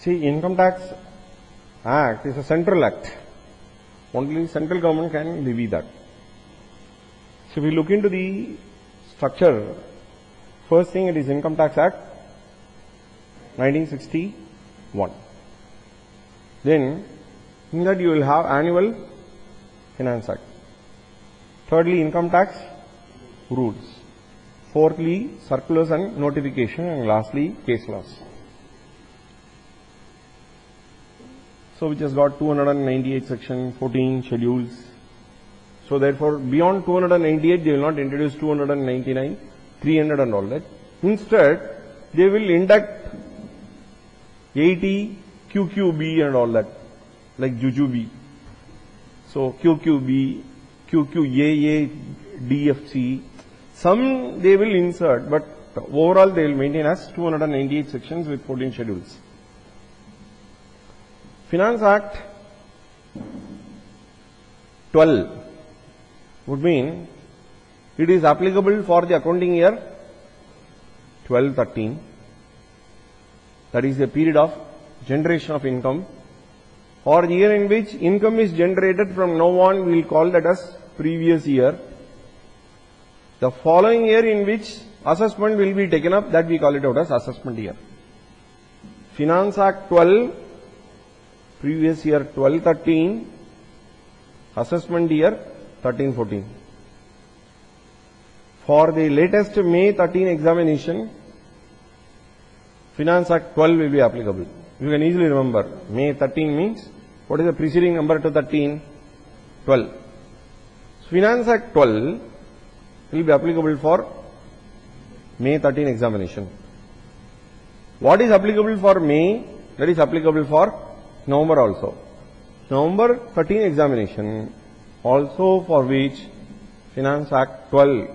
See, Income Tax Act is a central act. Only central government can levy that. So if we look into the structure, first thing it is Income Tax Act 1961. Then in that you will have Annual Finance Act. Thirdly, Income Tax Rules. Fourthly, Circulars and Notification, and lastly, Case Laws. So which has got 298 section, 14 schedules. So therefore, beyond 298, they will not introduce 299, 300 and all that. Instead, they will induct 80 QQB and all that, like Jujube. So QQB, QQAA, DFC, some they will insert, but overall they will maintain as 298 sections with 14 schedules. Finance Act 12 would mean it is applicable for the accounting year 12-13. That is a period of generation of income, or the year in which income is generated from now on, we will call that as previous year. The following year in which assessment will be taken up, that we call it out as assessment year. Finance Act 12, previous year 12-13, assessment year 13-14. For the latest May 13 examination, Finance Act 12 will be applicable. You can easily remember, May 13 means, what is the preceding number to 13? 12. So Finance Act 12 will be applicable for May 13 examination. What is applicable for May? That is applicable for November also. November 13 examination, also for which Finance Act 12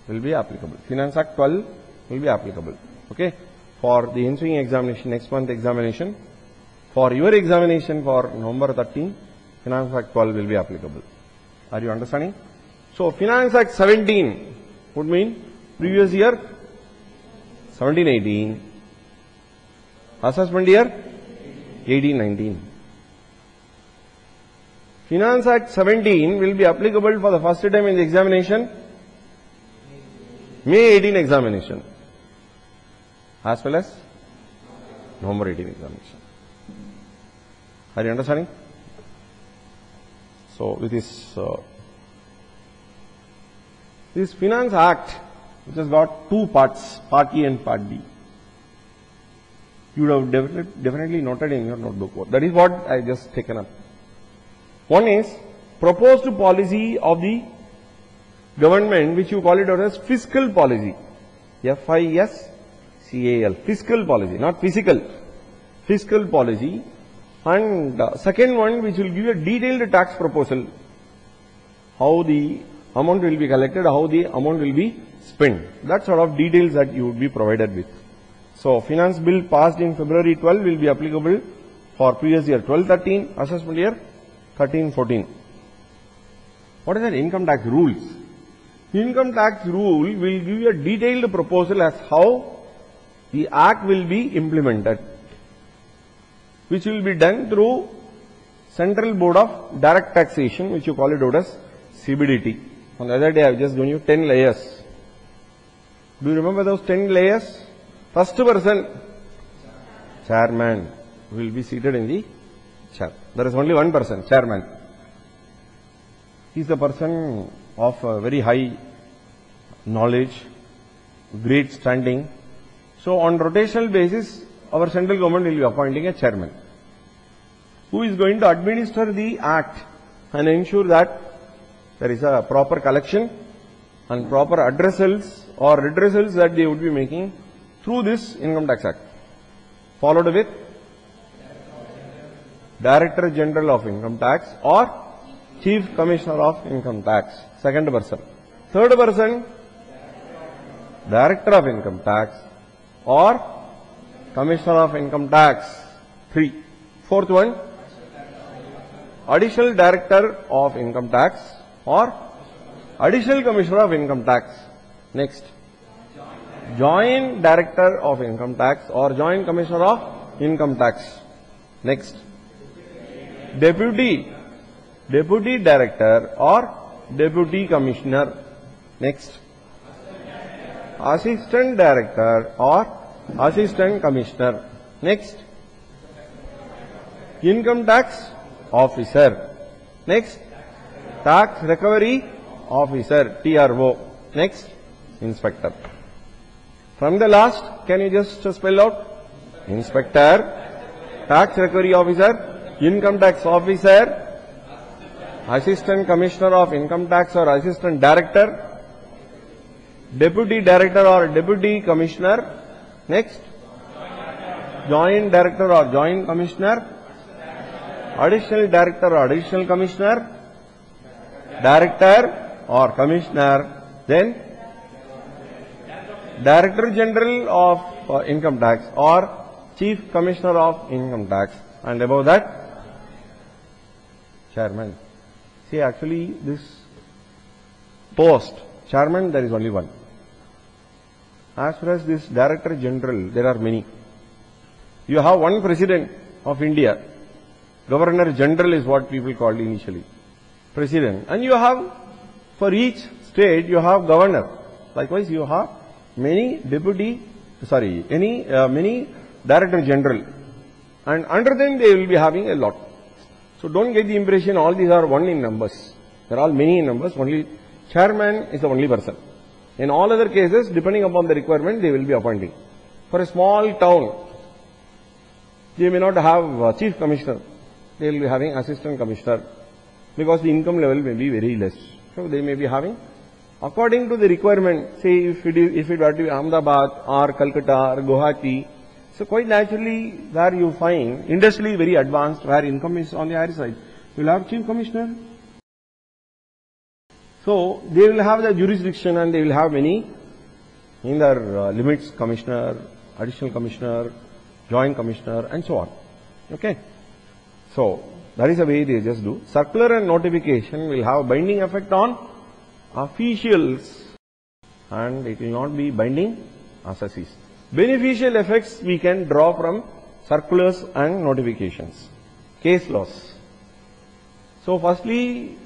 will be applicable. Finance Act 12 will be applicable. Okay. For the ensuing examination, next month examination, for your examination for November 13, Finance Act 12 will be applicable. Are you understanding? So Finance Act 17 would mean previous year 17-18, assessment year 18-19. Finance Act 17 will be applicable for the first time in the examination, May 18 examination, as well as November 18 examination. Are you understanding? So with this Finance Act, which has got two parts, Part A and Part B, you would have definitely noted in your notebook. That is what I just taken up. One is proposed policy of the government, which you call it as fiscal policy. FISCAL, fiscal policy, not physical, fiscal policy. And second one, which will give you a detailed tax proposal, how the amount will be collected, how the amount will be spent. That sort of details that you would be provided with. So Finance Bill passed in February 12 will be applicable for previous year 12-13, assessment year 13-14. What is that? Income tax rules. Income tax rule will give you a detailed proposal as how the act will be implemented, which will be done through Central Board of Direct Taxation, which you call it out as CBDT. On the other day I have just given you 10 layers. Do you remember those 10 layers? First person, chairman, will be seated in the chair. There is only one person, chairman. He is the person of very high knowledge, great standing. So on rotational basis, our central government will be appointing a chairman, who is going to administer the act and ensure that there is a proper collection and proper addressals or redressals that they would be making through this Income Tax Act. Followed with Director General of Income Tax or Chief Commissioner of Income Tax, second person. Third person, Director of Income Tax or Commissioner of Income Tax, 3. Fourth one, Additional Director of Income Tax or Additional Commissioner of Income Tax. Next, Joint Director of Income Tax or Joint Commissioner of income tax. Next. Deputy director or deputy commissioner. Next. Assistant director or assistant commissioner. Next. Income tax officer. Next. Tax recovery officer, TRO. Next. Inspector. From the last, can you just spell out? Inspector, tax recovery officer, income tax officer, assistant commissioner of income tax or assistant director, deputy director or deputy commissioner. Next. Joint director or joint commissioner, additional director or additional commissioner, director or commissioner, then director general of income tax or chief commissioner of income tax, and above that chairman. See, actually this post chairman, there is only one. As far as this director general, there are many. You have one president of India. Governor general is what people called initially. President. And you have, for each state, you have governor. Likewise, you have many many director general. And under them, they will be having a lot. So don't get the impression all these are one in numbers. They are all many in numbers. Only chairman is the only person. In all other cases, depending upon the requirement, they will be appointing. For a small town, they may not have chief commissioner. They will be having assistant commissioner because the income level may be very less. So they may be having, according to the requirement, say if it were to be Ahmedabad or Calcutta or Guwahati, so quite naturally where you find industrially very advanced, where income is on the higher side, you will have chief commissioner. So they will have the jurisdiction and they will have many in their limits, commissioner, additional commissioner, joint commissioner and so on. Okay. So that is the way they just do. Circular and notification will have binding effect on officials and it will not be binding assessees. Beneficial effects we can draw from circulars and notifications. Case laws. So firstly,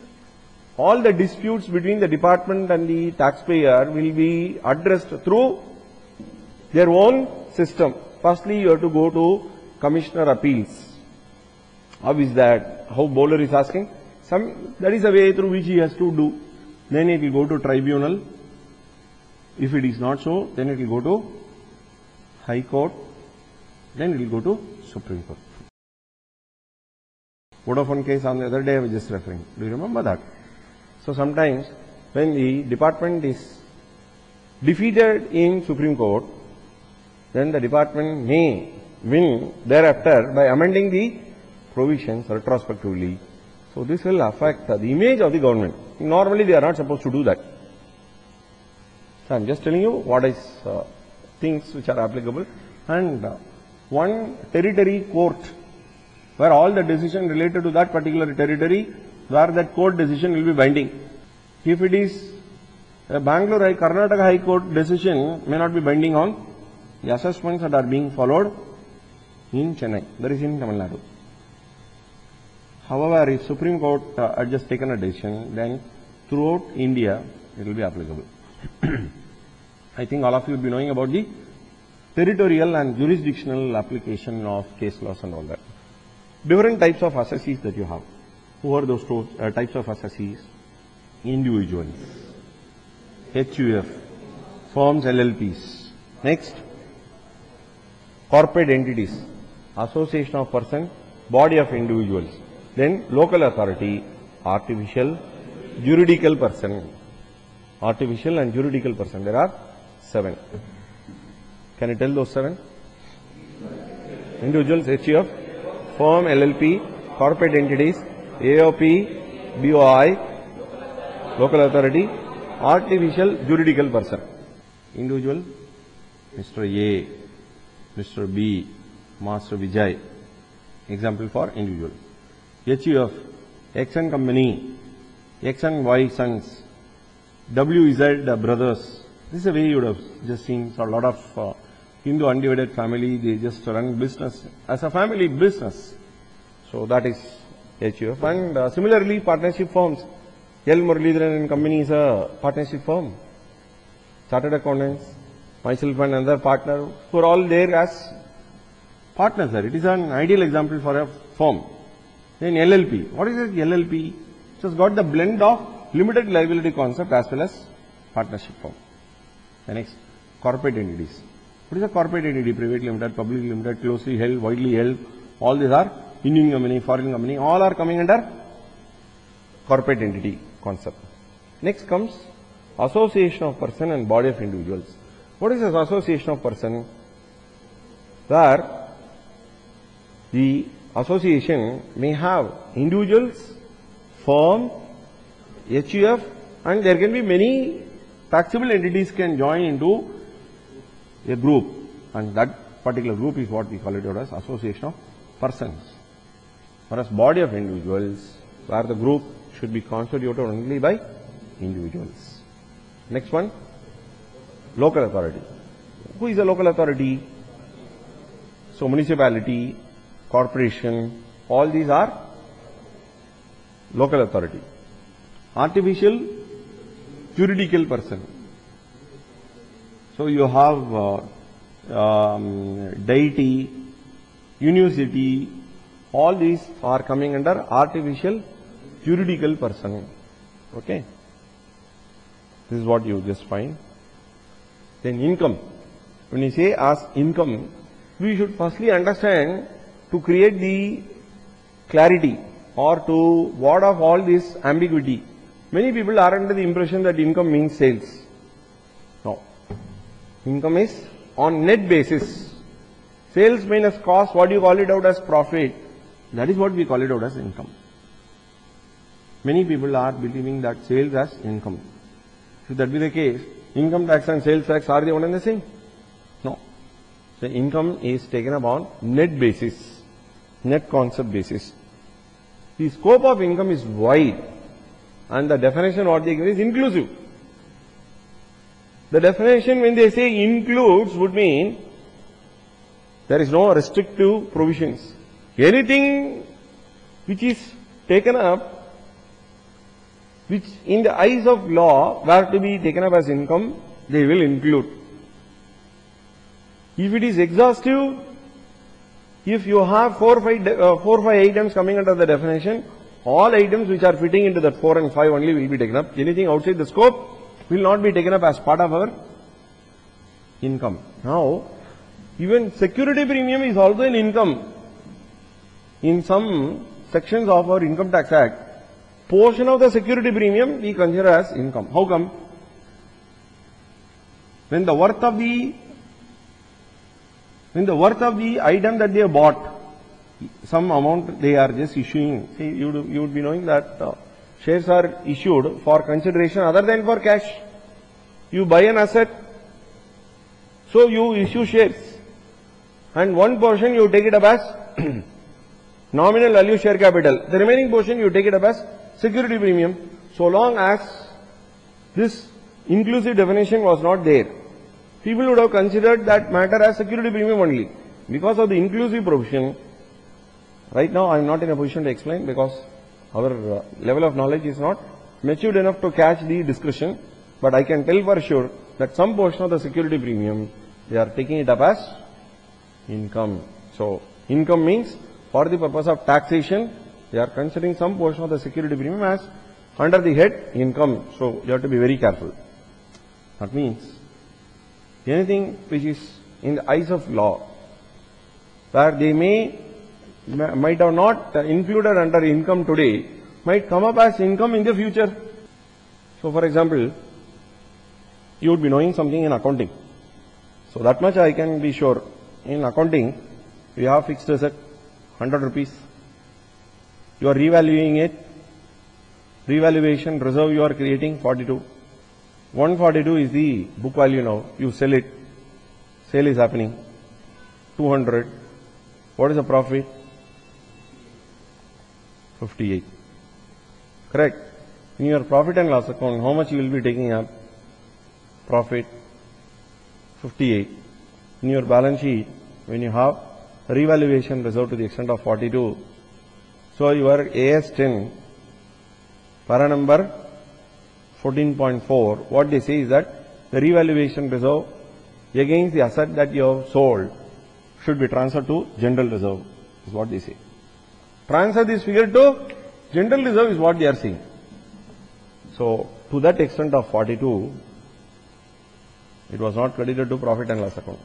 all the disputes between the department and the taxpayer will be addressed through their own system. Firstly, you have to go to commissioner appeals. How is that? How Bowler is asking? That is the way through which he has to do. Then it will go to tribunal. If it is not so, then it will go to High Court. Then it will go to Supreme Court. Vodafone case on the other day I was just referring. Do you remember that? So sometimes when the department is defeated in Supreme Court, then the department may win thereafter by amending the provisions retrospectively. So this will affect the image of the government. Normally they are not supposed to do that. So I am just telling you what is things which are applicable. And one territory court where all the decision related to that particular territory, where that court decision will be binding. If it is a Bangalore Karnataka High Court decision may not be binding on the assessments that are being followed in Chennai, that is in Tamil Nadu. However, if Supreme Court had just taken a decision, then throughout India it will be applicable. I think all of you will be knowing about the territorial and jurisdictional application of case laws and all that. Different types of assessees that you have. Who are those types of assessees? Individuals, HUF, firms, LLPs. Next, corporate entities, association of persons, body of individuals. Then local authority, artificial, juridical person. Artificial and juridical person. There are 7. Can you tell those 7? Individuals, HUF, firm, LLP, corporate entities, AOP, BOI, local authority, artificial, juridical person. Individual, Mr. A, Mr. B, Master Vijay. Example for individual. HUF, X and company, X and Y sons, WZ brothers. This is a way you would have just seen a lot of Hindu undivided family, they just run business as a family business. So that is HUF. And similarly, partnership firms. L. Muralidharan and Company is a partnership firm. Chartered accountants, myself and another partner, who are all there as partners. It is an ideal example for a firm. Then LLP. What is it? LLP? It has got the blend of limited liability concept as well as partnership firm. The next, corporate entities. What is a corporate entity? Private limited, public limited, closely held, widely held. All these are Indian company, foreign company. All are coming under corporate entity concept. Next comes association of person and body of individuals. What is this association of person? Where the association may have individuals, firm, HUF, and there can be many taxable entities can join into a group, and that particular group is what we call it as association of persons. Whereas body of individuals, where the group should be constituted only by individuals. Next one, local authority. Who is a local authority? So municipality, corporation, all these are local authority. Artificial juridical person. So you have deity, university, all these are coming under artificial juridical person. Okay. This is what you just find. Then income. When you say as income, we should firstly understand to create the clarity or to ward off all this ambiguity. Many people are under the impression that income means sales. No. Income is on net basis. Sales minus cost, what do you call it out as profit? That is what we call it out as income. Many people are believing that sales as income. Should that be the case, income tax and sales tax, are they one and the same? No. The income is taken upon net basis, net concept basis. The scope of income is wide and the definition what they give is inclusive. The definition when they say includes would mean there is no restrictive provisions. Anything which is taken up, which in the eyes of law were to be taken up as income, they will include. If it is exhaustive, if you have 4 or 5 items coming under the definition, all items which are fitting into that 4 and 5 only will be taken up. Anything outside the scope will not be taken up as part of our income. Now, even security premium is also an income. In some sections of our Income Tax Act, portion of the security premium we consider as income. How come? When the worth of the item that they have bought, some amount they are just issuing. See, you would be knowing that shares are issued for consideration other than for cash. You buy an asset, so you issue shares, and one portion you take it up as nominal value share capital. The remaining portion you take it up as security premium. So long as this inclusive definition was not there, people would have considered that matter as security premium only. Because of the inclusive provision, right now I am not in a position to explain because our level of knowledge is not matured enough to catch the discussion, but I can tell for sure that some portion of the security premium, they are taking it up as income. So income means for the purpose of taxation, they are considering some portion of the security premium as under the head income. So you have to be very careful. That means anything which is in the eyes of law, where they might have not included under income today, might come up as income in the future. So for example, you would be knowing something in accounting. So that much I can be sure. In accounting, we have fixed asset, 100 rupees. You are revaluing it. Revaluation reserve you are creating, 42. 142 is the book value now. You sell it. Sale is happening. 200. What is the profit? 58. Correct. In your profit and loss account, how much you will be taking up? Profit 58. in your balance sheet, when you have revaluation reserve to the extent of 42, so your AS10, para number 14.4, what they say is that the revaluation reserve against the asset that you have sold should be transferred to general reserve, is what they say. Transfer this figure to general reserve is what they are saying. So, to that extent of 42, it was not credited to profit and loss account.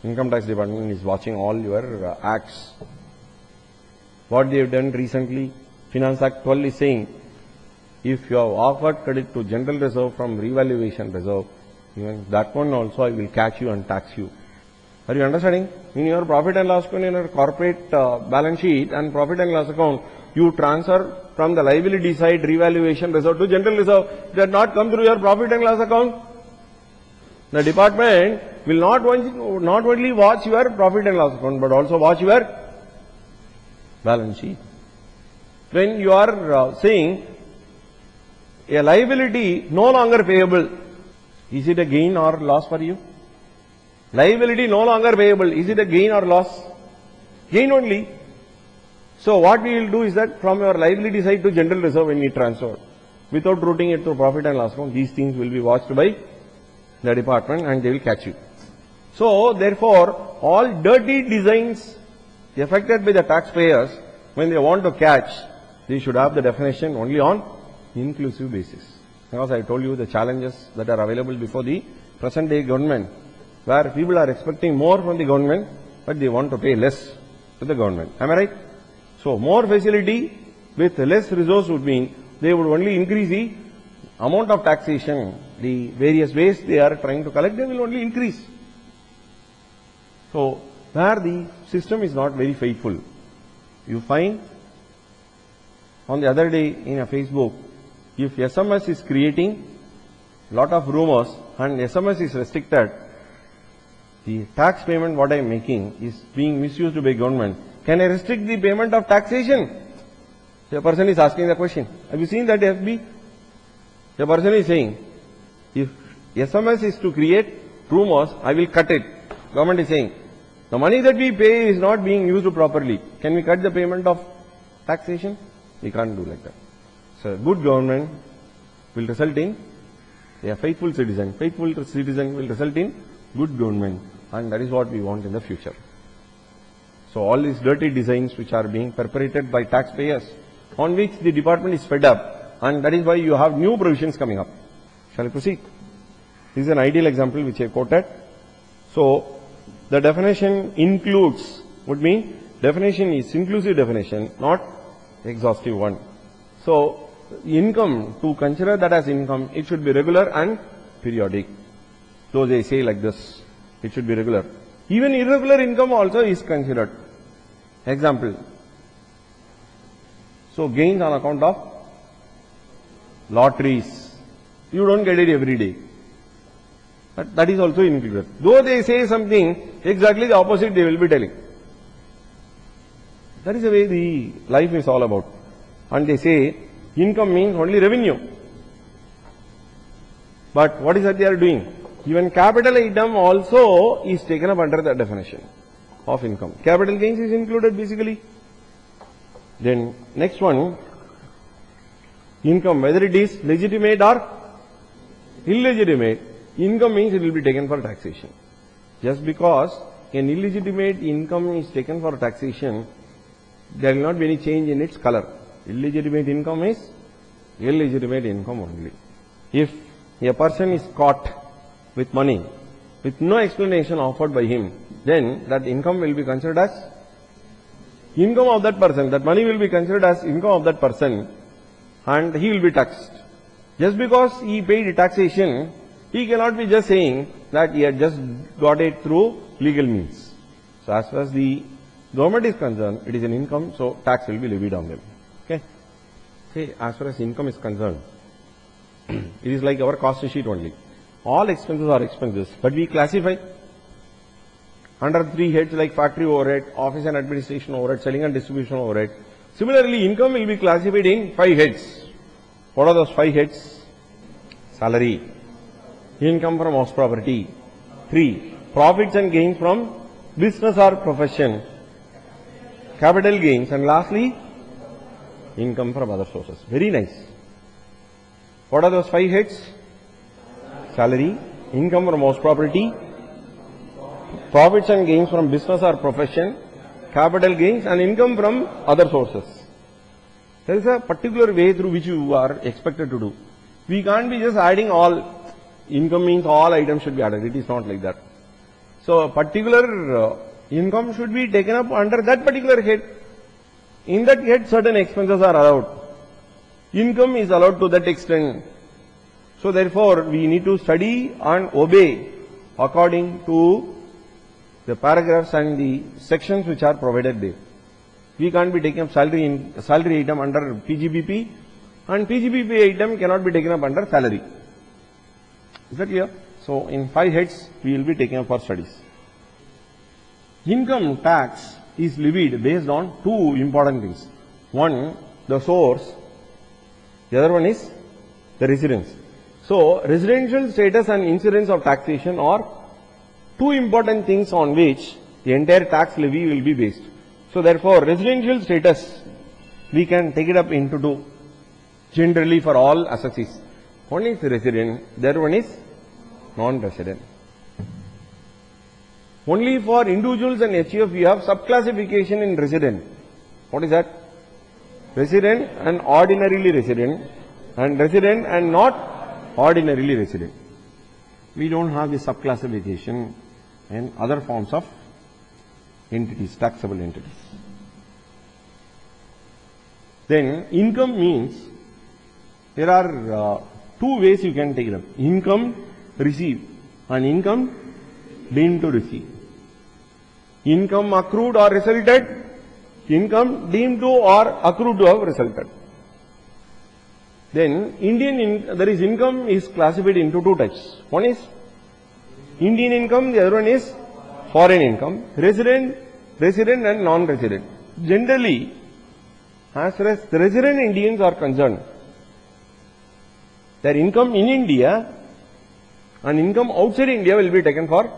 Income tax department is watching all your acts. What they have done recently, Finance Act 12 is saying, if you have offered credit to general reserve from revaluation reserve, even that one also I will catch you and tax you. Are you understanding? In your profit and loss account, in your corporate balance sheet and profit and loss account, you transfer from the liability side revaluation reserve to general reserve. It does not come through your profit and loss account. The department will not only watch your profit and loss account, but also watch your balance sheet. When you are saying a liability no longer payable, is it a gain or loss for you? Liability no longer payable, is it a gain or loss? Gain only. So what we will do is that from your liability side to general reserve when we transfer, without routing it through profit and loss account, these things will be watched by the department and they will catch you. So therefore, all dirty designs affected by the taxpayers, when they want to catch, they should have the definition only on inclusive basis. Because I told you the challenges that are available before the present day government, where people are expecting more from the government, but they want to pay less to the government. Am I right? So more facility with less resource would mean they would only increase the amount of taxation, the various ways they are trying to collect, they will only increase. So where the system is not very faithful, you find on the other day in a Facebook, if SMS is creating lot of rumors and SMS is restricted, the tax payment what I am making is being misused by government. Can I restrict the payment of taxation? The person is asking the question. Have you seen that FB? The person is saying, if SMS is to create rumors, I will cut it. Government is saying, the money that we pay is not being used properly. Can we cut the payment of taxation? We can't do like that. So good government will result in a faithful citizen. Faithful citizen will result in good government, and that is what we want in the future. So all these dirty designs which are being perpetrated by taxpayers, on which the department is fed up, and that is why you have new provisions coming up. Shall I proceed? This is an ideal example which I quoted. So the definition includes would mean definition is inclusive definition, not exhaustive one. So income, to consider that as income, it should be regular and periodic. Though they say like this, it should be regular. Even irregular income also is considered. Example. So gains on account of lotteries. You don't get it every day. But that is also included. Though they say something, exactly the opposite they will be telling. That is the way the life is all about. And they say income means only revenue. But what is that they are doing? Even capital item also is taken up under the definition of income. Capital gains is included basically. Then next one, income, whether it is legitimate or illegitimate, income means it will be taken for taxation. Just because an illegitimate income is taken for taxation, there will not be any change in its color. Illegitimate income is illegitimate income only. If a person is caught with money, with no explanation offered by him, then that income will be considered as income of that person. That money will be considered as income of that person and he will be taxed. Just because he paid taxation, he cannot be just saying that he had just got it through legal means. So as far as the government is concerned, it is an income, so tax will be levied on them. Okay. See, as far as income is concerned, it is like our cost sheet only. All expenses are expenses, but we classify under 3 heads like factory overhead, office and administration overhead, selling and distribution overhead. Similarly, income will be classified in 5 heads. What are those 5 heads? Salary, income from house property, 3, profits and gains from business or profession, capital gains, and lastly, income from other sources. Very nice. What are those 5 heads? Salary, income from house property, profits and gains from business or profession, capital gains, and income from other sources. There is a particular way through which you are expected to do. We can't be just adding all. Income means all items should be added. It is not like that. So a particular income should be taken up under that particular head. In that head, certain expenses are allowed. Income is allowed to that extent. So therefore, we need to study and obey according to the paragraphs and the sections which are provided there. We can't be taking up salary item under PGBP, and PGBP item cannot be taken up under salary. Is that clear? So in 5 heads we will be taking up for studies. Income tax is levied based on 2 important things. One, the source. The other one is the residence. So residential status and incidence of taxation are 2 important things on which the entire tax levy will be based. So therefore, residential status, we can take it up into 2, generally for all assessees. One is resident, the other one is non-resident. Only for individuals and HUF we have subclassification in resident. What is that? Resident and ordinarily resident, and resident and not ordinarily resident. We don't have the subclassification in other forms of entities, taxable entities. Then income means there are 2 ways you can take it up. Income received and income deemed to receive. Income accrued or resulted, income deemed to or accrued to have resulted. Then there is income is classified into 2 types. One is Indian income, the other one is foreign income, resident and non-resident. Generally, as far as the resident Indians are concerned, their income in India and income outside India will be taken for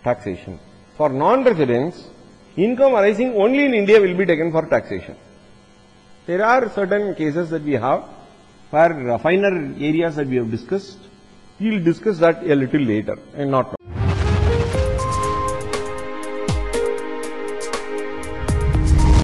taxation. For non-residents, income arising only in India will be taken for taxation. There are certain cases that we have where finer areas that we have discussed. We will discuss that a little later and not now.